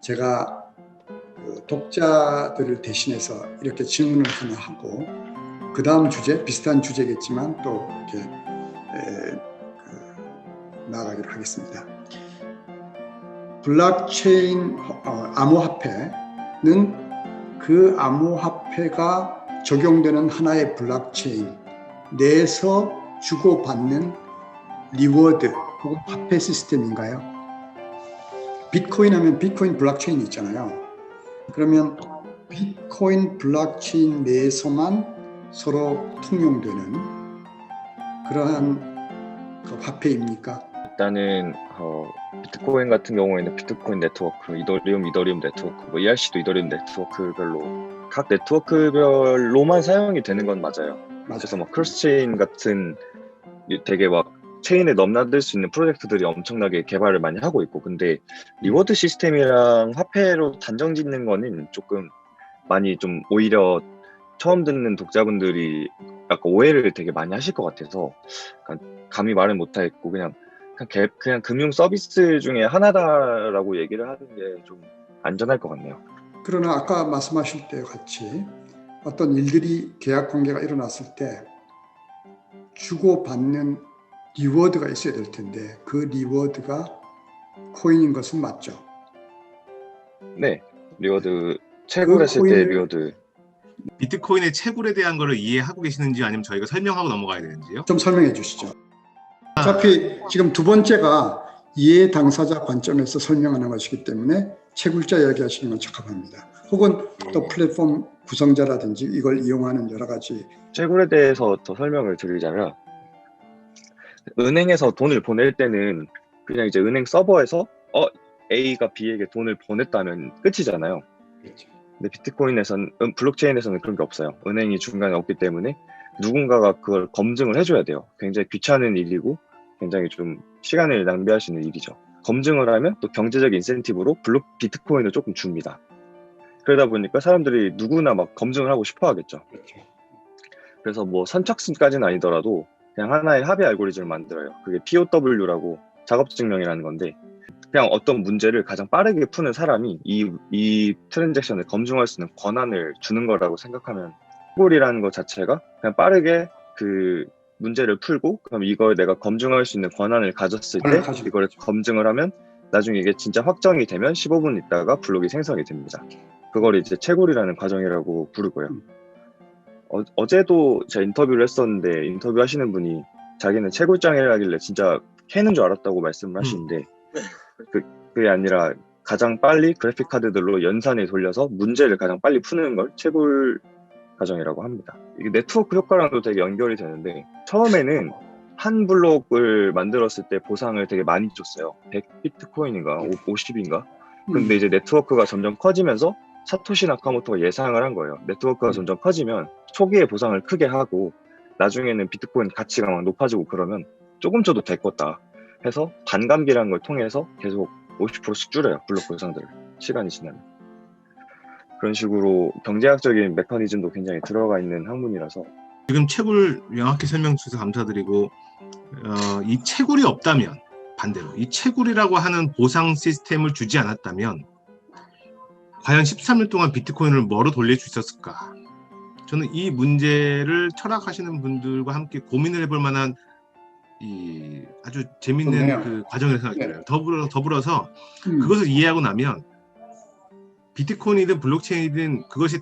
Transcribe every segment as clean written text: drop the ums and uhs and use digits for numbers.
제가 그 독자들을 대신해서 이렇게 질문을 하나 하고 그 다음 주제, 비슷한 주제겠지만 또 이렇게 나아가기로 하겠습니다. 블록체인 암호화폐는 그 암호화폐가 적용되는 하나의 블록체인 내에서 주고받는 리워드 혹은 화폐 시스템인가요? 비트코인 하면 비트코인 블록체인이 있잖아요. 그러면 비트코인 블록체인 내에서만 서로 통용되는 그러한 그 화폐입니까? 일단은 비트코인 같은 경우에는 비트코인 네트워크, 이더리움 네트워크, 뭐 ERC도 이더리움 네트워크별로 각 네트워크별로만 사용이 되는 건 맞아요. 그래서 뭐 크로스체인 같은 되게 막 체인에 넘나들 수 있는 프로젝트들이 엄청나게 개발을 많이 하고 있고, 근데 리워드 시스템이랑 화폐로 단정 짓는 거는 조금 많이 좀 오히려 처음 듣는 독자분들이 약간 오해를 되게 많이 하실 것 같아서 감히 말을 못하겠고 그냥 금융 서비스 중에 하나다라고 얘기를 하는 게 좀 안전할 것 같네요. 그러나 아까 말씀하실 때 같이 어떤 일들이 계약 관계가 일어났을 때 주고받는 리워드가 있어야 될 텐데 그 리워드가 코인인 것은 맞죠? 네, 리워드 채굴했을 때 리워드. 비트코인의 채굴에 대한 거를 이해하고 계시는지 아니면 저희가 설명하고 넘어가야 되는지요? 좀 설명해 주시죠. 어차피 지금 두 번째가 이해 당사자 관점에서 설명하는 것이기 때문에 채굴자 이야기하시는 건 적합합니다. 혹은 또 플랫폼 구성자라든지 이걸 이용하는 여러 가지. 채굴에 대해서 더 설명을 드리자면, 은행에서 돈을 보낼 때는 그냥 이제 은행 서버에서 A가 B에게 돈을 보냈다면 끝이잖아요. 그렇죠. 근데 비트코인에서는, 블록체인에서는 그런 게 없어요. 은행이 중간에 없기 때문에 누군가가 그걸 검증을 해줘야 돼요. 굉장히 귀찮은 일이고 굉장히 좀 시간을 낭비할 수 있는 일이죠. 검증을 하면 또 경제적 인센티브로 비트코인을 조금 줍니다. 그러다 보니까 사람들이 누구나 막 검증을 하고 싶어 하겠죠. 그렇죠. 그래서 뭐 선착순까지는 아니더라도 그냥 하나의 합의 알고리즘을 만들어요. 그게 POW라고 작업증명이라는 건데, 그냥 어떤 문제를 가장 빠르게 푸는 사람이 이 트랜잭션을 검증할 수 있는 권한을 주는 거라고 생각하면, 채굴이라는 것 자체가 그냥 빠르게 그 문제를 풀고 그럼 이걸 내가 검증할 수 있는 권한을 가졌을 때 이걸 검증을 하면 나중에 이게 진짜 확정이 되면 15분 있다가 블록이 생성이 됩니다. 그걸 이제 채굴이라는 과정이라고 부르고요. 어제도 제가 인터뷰를 했었는데 인터뷰 하시는 분이 자기는 채굴장이라길래 진짜 캐는 줄 알았다고 말씀을 하시는데 그게 아니라 가장 빨리 그래픽 카드들로 연산을 돌려서 문제를 가장 빨리 푸는 걸 채굴 과정이라고 합니다. 이게 네트워크 효과랑도 되게 연결이 되는데, 처음에는 한 블록을 만들었을 때 보상을 되게 많이 줬어요. 100비트코인인가 50인가. 근데 이제 네트워크가 점점 커지면서 사토시 나카모토가 예상을 한 거예요. 네트워크가 점점 커지면 초기에 보상을 크게 하고 나중에는 비트코인 가치가 막 높아지고 그러면 조금 줘도 될 거다 해서 반감기라는 걸 통해서 계속 50%씩 줄여요. 블록 보상들을 시간이 지나면. 그런 식으로 경제학적인 메커니즘도 굉장히 들어가 있는 학문이라서. 지금 채굴 명확히 설명 주셔서 감사드리고, 이 채굴이 없다면, 반대로 이 채굴이라고 하는 보상 시스템을 주지 않았다면 과연 13년 동안 비트코인을 뭐로 돌릴 수 있었을까? 저는 이 문제를 철학하시는 분들과 함께 고민을 해볼 만한 이 아주 재밌는 그 과정이라고 생각이 들어요. 더불어서 그것을 이해하고 나면 비트코인이든 블록체인이든 그것이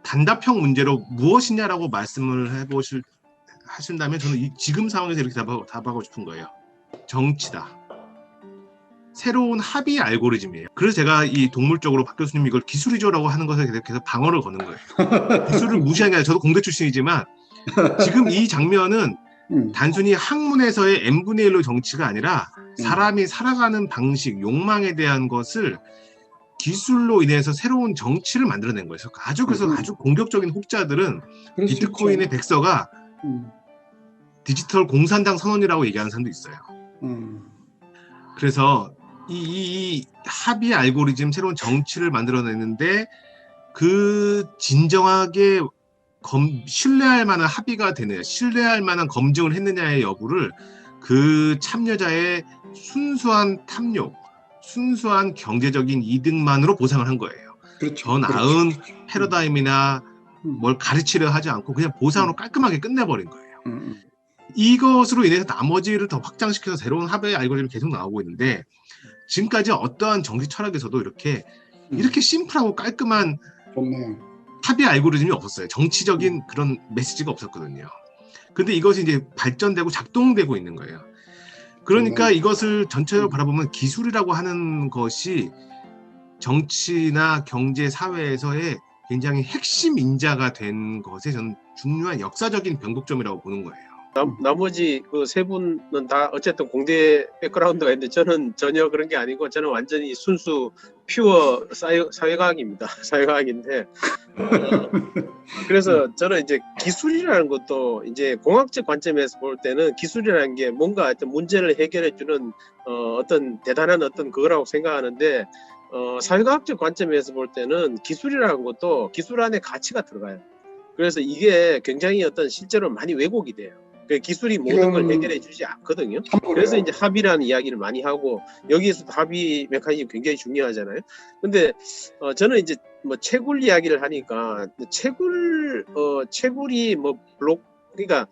단답형 문제로 무엇이냐라고 말씀을 하신다면 저는 지금 상황에서 이렇게 답하고 싶은 거예요. 정치다. 새로운 합의 알고리즘이에요. 그래서 제가 이 동물적으로 박 교수님 이걸 기술이죠라고 하는 것에 계속 방어를 거는 거예요. 기술을 무시하는 게 아니라 저도 공대 출신이지만 지금 이 장면은 단순히 학문에서의 n분의 1로 정치가 아니라 사람이 살아가는 방식, 욕망에 대한 것을 기술로 인해서 새로운 정치를 만들어낸 거예요. 그래서 아주 공격적인 혹자들은 비트코인의 백서가 디지털 공산당 선언이라고 얘기하는 사람도 있어요. 그래서 이 합의 알고리즘, 새로운 정치를 만들어내는데 그 진정하게 신뢰할 만한 합의가 되느냐, 신뢰할 만한 검증을 했느냐의 여부를 그 참여자의 순수한 탐욕, 순수한 경제적인 이득만으로 보상을 한 거예요. 그렇죠. 더 나은 그렇죠. 패러다임이나 뭘 가르치려 하지 않고 그냥 보상으로 깔끔하게 끝내버린 거예요. 이것으로 인해서 나머지를 더 확장시켜서 새로운 합의 알고리즘이 계속 나오고 있는데 지금까지 어떠한 정치 철학에서도 이렇게 심플하고 깔끔한 좋네요. 합의 알고리즘이 없었어요. 정치적인 그런 메시지가 없었거든요. 근데 이것이 이제 발전되고 작동되고 있는 거예요. 그러니까 이것을 전체적으로 바라보면 기술이라고 하는 것이 정치나 경제, 사회에서의 굉장히 핵심 인자가 된 것에 저는 중요한 역사적인 변곡점이라고 보는 거예요. 나머지 그 세 분은 다 어쨌든 공대 백그라운드가 있는데 저는 전혀 그런 게 아니고 저는 완전히 순수 퓨어 사회과학입니다. 사회과학인데 그래서 저는 이제 기술이라는 것도 이제 공학적 관점에서 볼 때는 기술이라는 게 뭔가 어떤 문제를 해결해 주는 어떤 대단한 어떤 그거라고 생각하는데 사회과학적 관점에서 볼 때는 기술이라는 것도 기술 안에 가치가 들어가요. 그래서 이게 굉장히 어떤 실제로 많이 왜곡이 돼요. 그 기술이 모든 걸 해결해 주지 않거든요. 그래서 이제 합의라는 이야기를 많이 하고 여기에서도 합의 메커니즘 굉장히 중요하잖아요. 근데 저는 이제 뭐 채굴 이야기를 하니까 채굴이 뭐 그러니까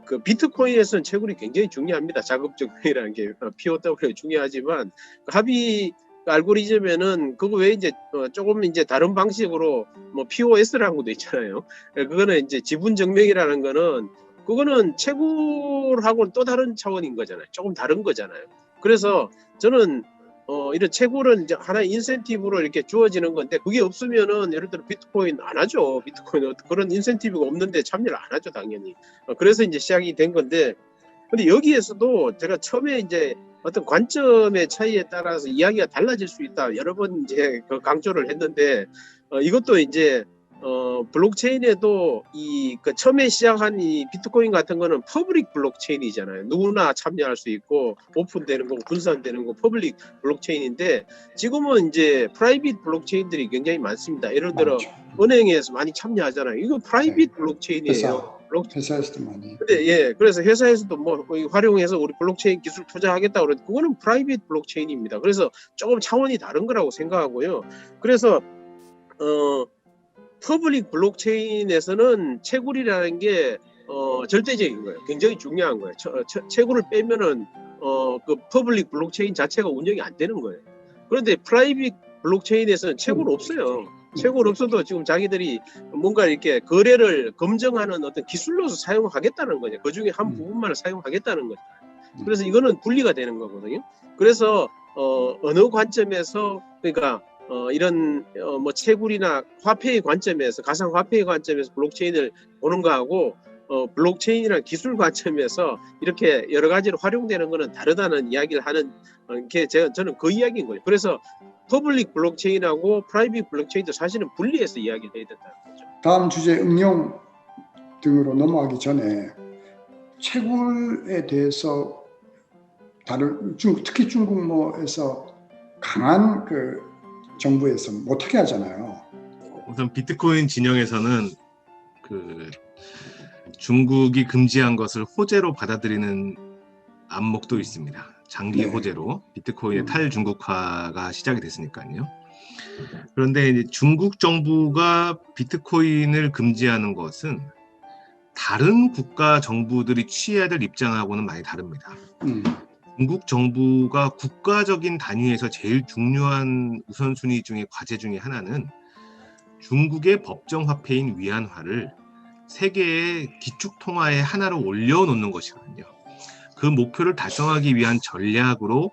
그 비트코인에서는 채굴이 굉장히 중요합니다. 자급증명이라는 게 POW 중요하지만 합의 알고리즘에는 그거 왜 이제 조금 이제 다른 방식으로 뭐 POS라는 것도 있잖아요. 그거는 이제 지분 증명이라는 거는 그거는 채굴하고는 또 다른 차원인 거잖아요. 조금 다른 거잖아요. 그래서 저는 이런 채굴은 이제 하나의 인센티브로 이렇게 주어지는 건데 그게 없으면은 예를 들어 비트코인 안 하죠. 비트코인 그런 인센티브가 없는데 참여를 안 하죠, 당연히. 그래서 이제 시작이 된 건데 근데 여기에서도 제가 처음에 이제 어떤 관점의 차이에 따라서 이야기가 달라질 수 있다. 여러 번 이제 강조를 했는데 이것도 이제 블록체인에도 그 처음에 시작한 이 비트코인 같은 거는 퍼블릭 블록체인이잖아요. 누구나 참여할 수 있고 오픈되는 거, 분산되는 거 퍼블릭 블록체인인데 지금은 이제 프라이빗 블록체인들이 굉장히 많습니다. 예를 들어 은행에서 많이 참여하잖아요. 이거 프라이빗 블록체인이에요. 회사에서도 많이. 근데 그래서 회사에서도 뭐 활용해서 우리 블록체인 기술 투자하겠다 그러는데 그거는 프라이빗 블록체인입니다. 그래서 조금 차원이 다른 거라고 생각하고요. 그래서 퍼블릭 블록체인에서는 채굴이라는 게 절대적인 거예요. 굉장히 중요한 거예요. 채굴을 빼면은 그 퍼블릭 블록체인 자체가 운영이 안 되는 거예요. 그런데 프라이빗 블록체인에서는 채굴 없어요. 채굴 없어도 지금 자기들이 뭔가 이렇게 거래를 검증하는 어떤 기술로서 사용하겠다는 거죠. 그 중에 한 부분만을 사용하겠다는 거죠. 그래서 이거는 분리가 되는 거거든요. 그래서 어느 관점에서 그러니까 이런 뭐 채굴이나 화폐의 관점에서 가상 화폐의 관점에서 블록체인을 보는 거하고 블록체인이라는 기술 관점에서 이렇게 여러 가지로 활용되는 거는 다르다는 이야기를 하는 게 저는 그 이야기인 거예요. 그래서 퍼블릭 블록체인하고 프라이빗 블록체인도 사실은 분리해서 이야기를 해야 된다는 거죠. 다음 주제 응용 등으로 넘어가기 전에 채굴에 대해서 특히 중국에서 강한 그 정부에서 못하게 하잖아요. 우선 비트코인 진영에서는 그 중국이 금지한 것을 호재로 받아들이는 안목도 있습니다. 장기 호재로 비트코인의 탈중국화가 시작이 됐으니까요. 그런데 이제 중국 정부가 비트코인을 금지하는 것은 다른 국가 정부들이 취해야 될 입장하고는 많이 다릅니다. 중국 정부가 국가적인 단위에서 제일 중요한 우선순위 중에 과제 중에 하나는 중국의 법정 화폐인 위안화를 세계의 기축통화의 하나로 올려놓는 것이거든요. 그 목표를 달성하기 위한 전략으로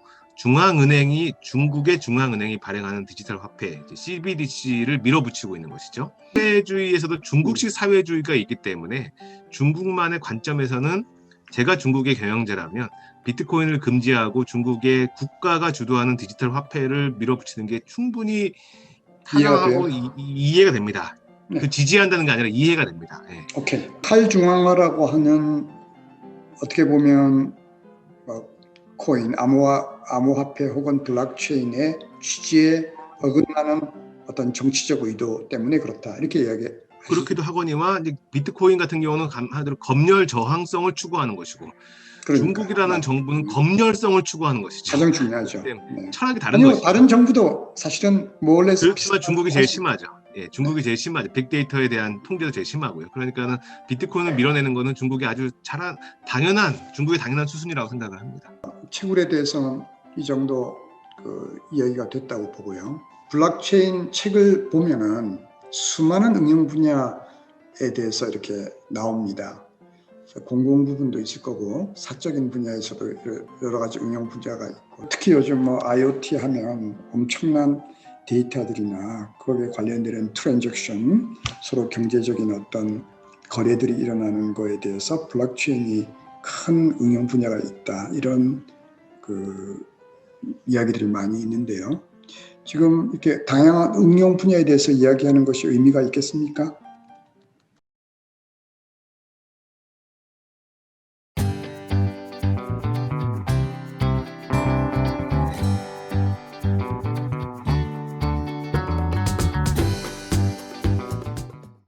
중국의 중앙은행이 발행하는 디지털 화폐 CBDC를 밀어붙이고 있는 것이죠. 사회주의에서도 중국식 사회주의가 있기 때문에 중국만의 관점에서는 제가 중국의 경영자라면 비트코인을 금지하고 중국의 국가가 주도하는 디지털 화폐를 밀어붙이는 게 충분히 타당하고 이해가 됩니다. 그 지지한다는 게 아니라 이해가 됩니다. 오케이. 탈중앙화라고 하는 어떻게 보면 코인, 암호화폐 혹은 블록체인의 취지에 어긋나는 어떤 정치적 의도 때문에 그렇다. 이렇게 그렇기도 하거니와 이제 비트코인 같은 경우는 검열 저항성을 추구하는 것이고 중국이라는 정부는 검열성을 추구하는 것이죠. 가장 중요하죠. 네. 철학이 다른 아니요, 것이죠. 다른 정부도 사실은 몰래서 그렇지만 중국이 제일 심하죠. 예, 중국이 제일 심하죠. 빅데이터에 대한 통제도 제일 심하고요. 그러니까는 비트코인을 밀어내는 거는 중국이 아주 중국의 당연한 수순이라고 생각을 합니다. 채굴에 대해서는 이 정도 이야기가 됐다고 보고요. 블록체인 책을 보면은 수많은 응용 분야에 대해서 이렇게 나옵니다. 공공 부분도 있을 거고 사적인 분야에서도 여러 가지 응용 분야가 있고, 특히 요즘 뭐 IoT 하면 엄청난 데이터들이나 거기에 관련된 트랜잭션, 서로 경제적인 어떤 거래들이 일어나는 거에 대해서 블록체인이 큰 응용 분야가 있다, 이런 이야기들이 많이 있는데요. 지금 이렇게 다양한 응용 분야에 대해서 이야기하는 것이 의미가 있겠습니까?